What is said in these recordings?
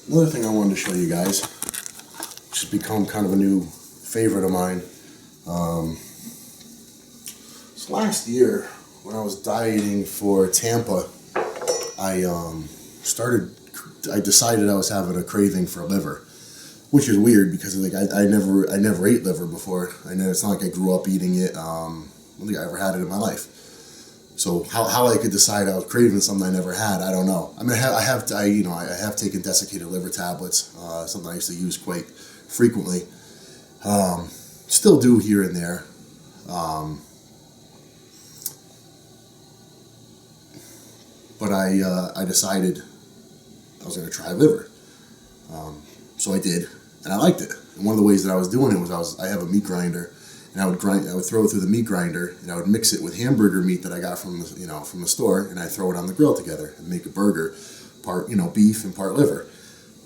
Another thing I wanted to show you guys, which has become kind of a new favorite of mine. So last year, when I was dieting for Tampa, I decided I was having a craving for liver, which is weird because like I never ate liver before. It's not like I grew up eating it. I don't think I ever had it in my life. So how I could decide I was craving something I never had, I don't know. I mean, I have taken desiccated liver tablets, something I used to use quite frequently. Still do here and there. But I decided I was going to try liver. So I did, and I liked it. And one of the ways that I was doing it was I have a meat grinder, and I would throw it through the meat grinder, and I would mix it with hamburger meat that I got from the store, and I throw it on the grill together and make a burger, part beef and part liver.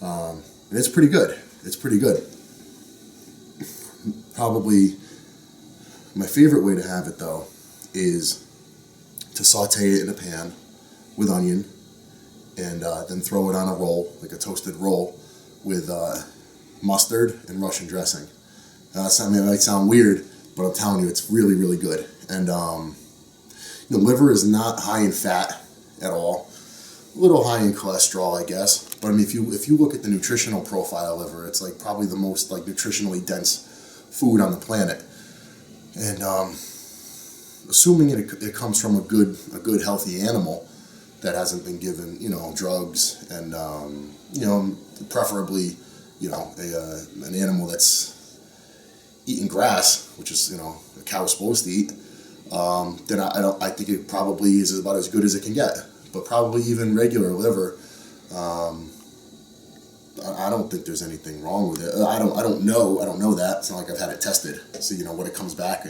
And it's pretty good. It's pretty good. Probably my favorite way to have it though is to saute it in a pan with onion, and then throw it on a roll, like a toasted roll, with mustard and Russian dressing. It might sound weird, but I'm telling you, it's really, really good. And liver is not high in fat at all. A little high in cholesterol, I guess. But I mean, if you look at the nutritional profile of liver, it's like probably the most like nutritionally dense food on the planet. And assuming it comes from a good healthy animal that hasn't been given drugs, and preferably an animal that's eating grass, which is a cow's supposed to eat, then I think it probably is about as good as it can get. But probably even regular liver, I don't think there's anything wrong with it. I don't know that. It's not like I've had it tested, so what it comes back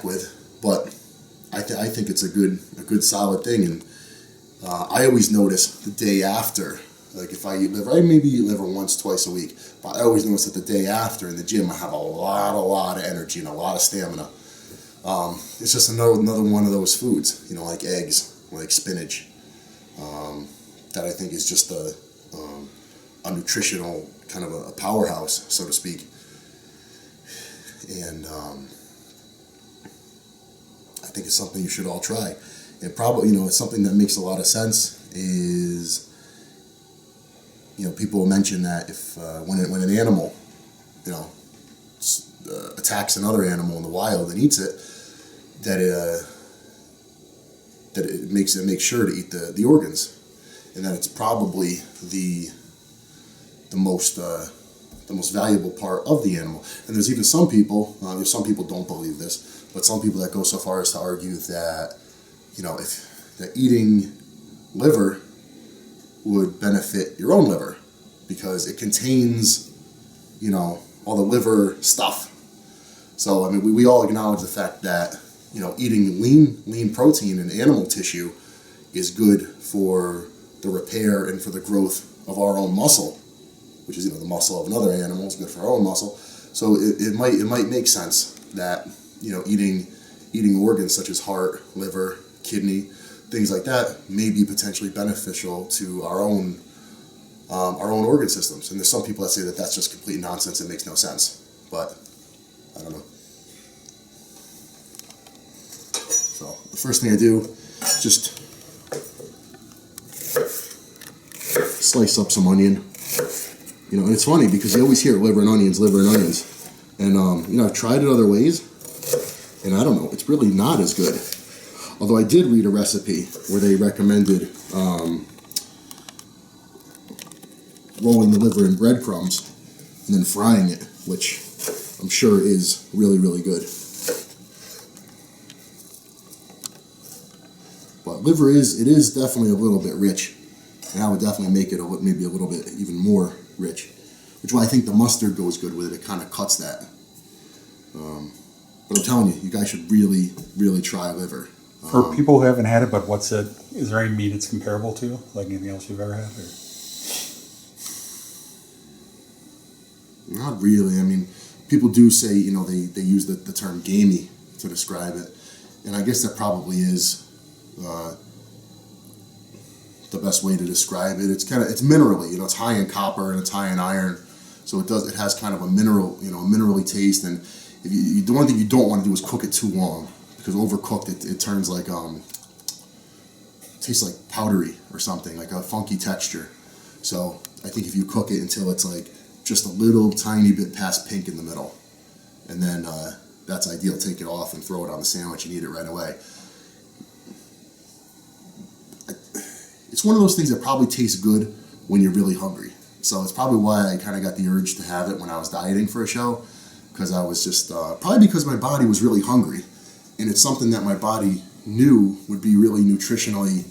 with. But I think it's a good solid thing. And I always notice the day after. Like if I eat liver, I maybe eat liver once, twice a week, but I always notice that the day after in the gym I have a lot of energy and a lot of stamina. It's just another one of those foods, like eggs, like spinach, that I think is just a nutritional kind of a powerhouse, so to speak. And I think it's something you should all try. And probably, it's something that makes a lot of sense is, people mention that if when an animal, attacks another animal in the wild and eats it, that it makes sure to eat the organs, and that it's probably the most valuable part of the animal. And there's even some people don't believe this, but some people that go so far as to argue that that eating liver would benefit your own liver because it contains, all the liver stuff. So, I mean, we all acknowledge the fact that, eating lean protein in animal tissue is good for the repair and for the growth of our own muscle, which is, the muscle of another animal is good for our own muscle. So it might make sense that, eating organs such as heart, liver, kidney, things like that may be potentially beneficial to our own organ systems. And there's some people that say that that's just complete nonsense. It makes no sense. But I don't know. So the first thing I do is just slice up some onion. And it's funny because you always hear liver and onions. And I've tried it other ways, and I don't know, it's really not as good. Although I did read a recipe where they recommended rolling the liver in breadcrumbs and then frying it, which I'm sure is really, really good. But liver is definitely a little bit rich, and I would definitely make it maybe a little bit even more rich, which is why I think the mustard goes good with it. It kind of cuts that. But I'm telling you, you guys should really, really try liver. For people who haven't had it, but is there any meat it's comparable to? Like anything else you've ever had? Or? Not really. I mean, people do say, they use the term gamey to describe it. And I guess that probably is the best way to describe it. It's minerally, it's high in copper and it's high in iron, so it has kind of a mineral, a minerally taste. And the one thing you don't want to do is cook it too long, because overcooked it turns like tastes like powdery or something, like a funky texture. So I think if you cook it until it's like just a little tiny bit past pink in the middle, and then that's ideal. Take it off and throw it on the sandwich and eat it right away. It's one of those things that probably tastes good when you're really hungry. So it's probably why I kind of got the urge to have it when I was dieting for a show, because I was just, probably because my body was really hungry. And it's something that my body knew would be really nutritionally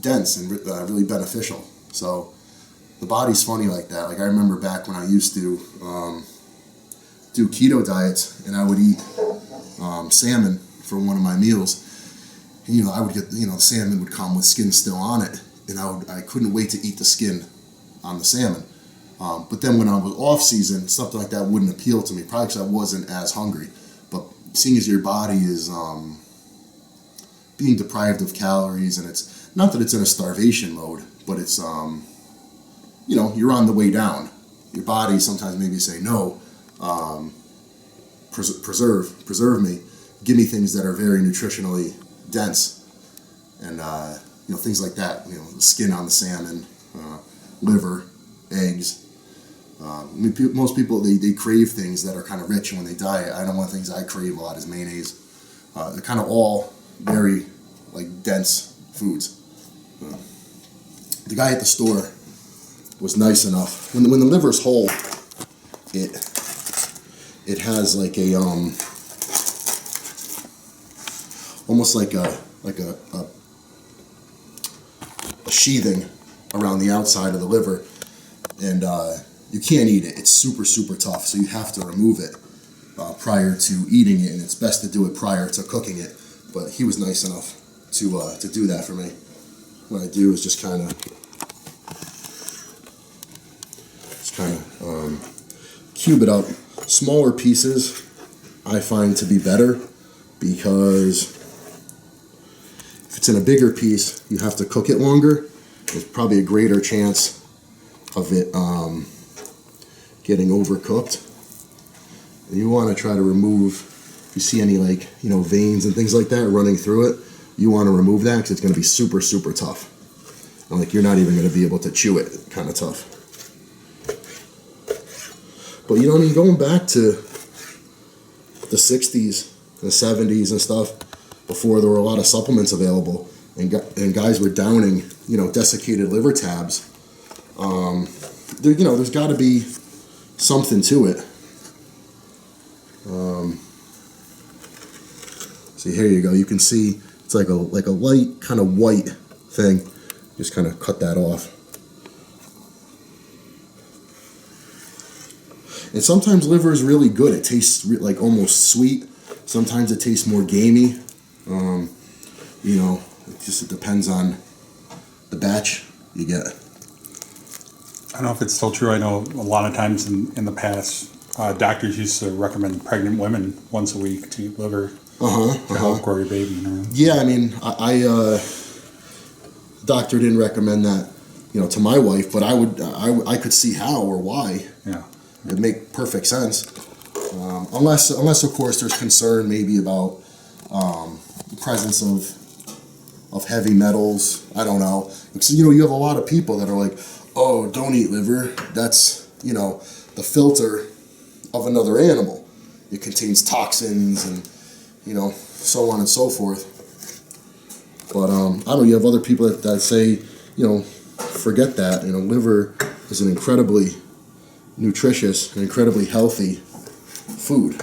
dense and really beneficial. So the body's funny like that. Like I remember back when I used to do keto diets, and I would eat salmon for one of my meals. And, I would get, the salmon would come with skin still on it, and I couldn't wait to eat the skin on the salmon. But then when I was off season, something like that wouldn't appeal to me, probably because I wasn't as hungry. But seeing as your body is being deprived of calories, and it's not that it's in a starvation mode, but it's you're on the way down. Your body sometimes maybe say no, preserve me, give me things that are very nutritionally dense, and things like that. The skin on the salmon, liver, eggs. Most people they crave things that are kind of rich when they diet. I know one of the things I crave a lot is mayonnaise. They're kind of all very dense foods. The guy at the store was nice enough. When the liver's whole, it has like a almost like a sheathing around the outside of the liver, and you can't eat it. It's super, super tough, so you have to remove it prior to eating it, and it's best to do it prior to cooking it. But he was nice enough to do that for me. What I do is just kind of cube it up. Smaller pieces I find to be better, because if it's in a bigger piece, you have to cook it longer. There's probably a greater chance of it getting overcooked. And you want to try to remove, if you see any veins and things like that running through it, you want to remove that, because it's going to be super, super tough. And you're not even going to be able to chew it, kind of tough. But going back to the 60s and 70s and stuff, before there were a lot of supplements available, and guys were downing, desiccated liver tabs. There's got to be something to it. See, here you go. You can see it's like a light kind of white thing. Just kind of cut that off. And sometimes liver is really good. It tastes almost sweet. Sometimes it tastes more gamey. It depends on the batch you get. I don't know if it's still true. I know a lot of times in the past, doctors used to recommend pregnant women once a week to eat liver to help grow your baby. Yeah, I doctor didn't recommend that, to my wife, but I could see how or why. Yeah. It'd make perfect sense. Unless of course there's concern maybe about the presence of heavy metals. I don't know. Because you have a lot of people that are like, oh, don't eat liver. That's the filter of another animal. It contains toxins and so on and so forth. But I don't know. You have other people that say forget that. Liver is an incredibly nutritious and incredibly healthy food.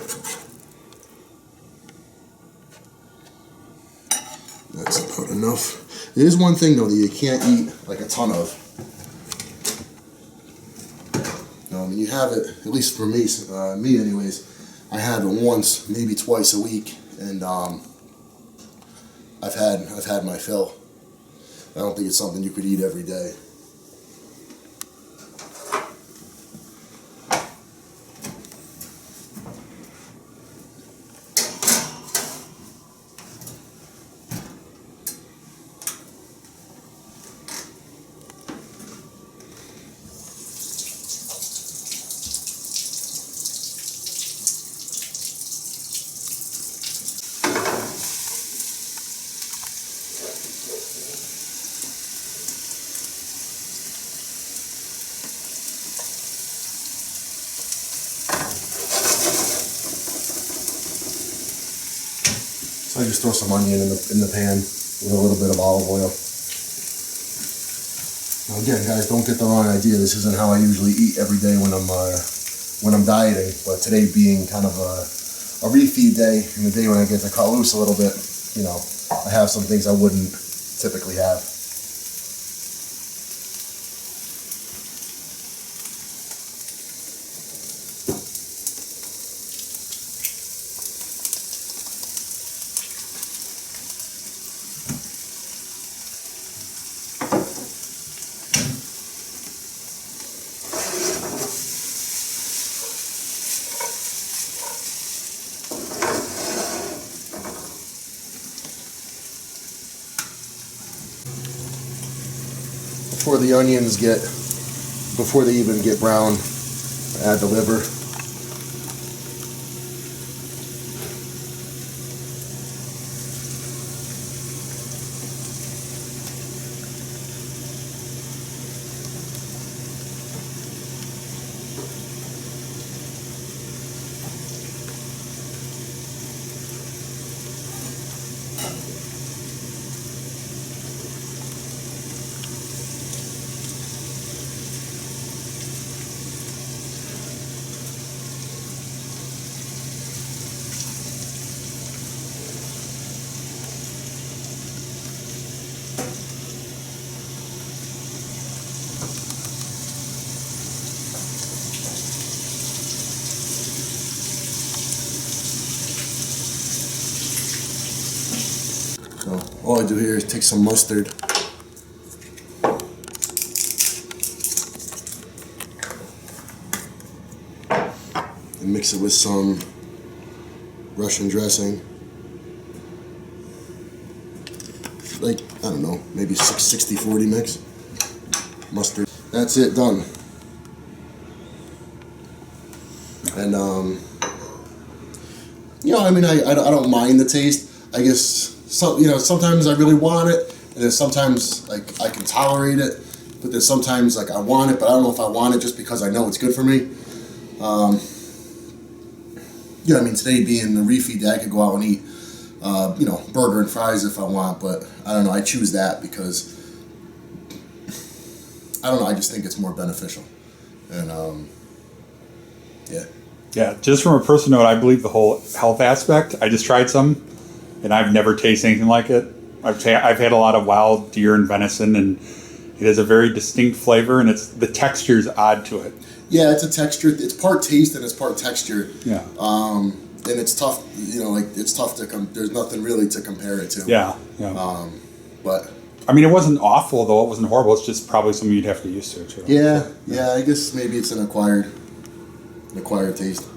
That's about enough. There is one thing though that you can't eat a ton of. You have it, at least for me anyways, I have it once, maybe twice a week, and I've had my fill. I don't think it's something you could eat every day. I just throw some onion in the pan with a little bit of olive oil. Now again, guys, don't get the wrong idea. This isn't how I usually eat every day when I'm dieting. But today being kind of a refeed day, and the day when I get to cut loose a little bit, you know, I have some things I wouldn't typically have. Before they even get brown, add the liver. So all I do here is take some mustard and mix it with some Russian dressing. Like, I don't know, maybe 60-40 mix. Mustard. That's it, done. And you know, I mean, I don't mind the taste. I guess sometimes I really want it, and then sometimes like I can tolerate it, but then sometimes like I want it, but I don't know if I want it just because I know it's good for me. Yeah, I mean, today being the refeed day, I could go out and eat, burger and fries if I want, but I don't know. I choose that because I don't know. I just think it's more beneficial, and yeah. Yeah, just from a personal note, I believe the whole health aspect. I just tried some, and I've never tasted anything like it. I've had a lot of wild deer and venison, and it has a very distinct flavor, and the texture is odd to it. Yeah, it's a texture. It's part taste and it's part texture. Yeah. And it's tough. It's tough to there's nothing really to compare it to. Yeah. Yeah. But I mean, it wasn't awful though. It wasn't horrible. It's just probably something you'd have to get used to too. Yeah. I guess maybe it's an acquired taste.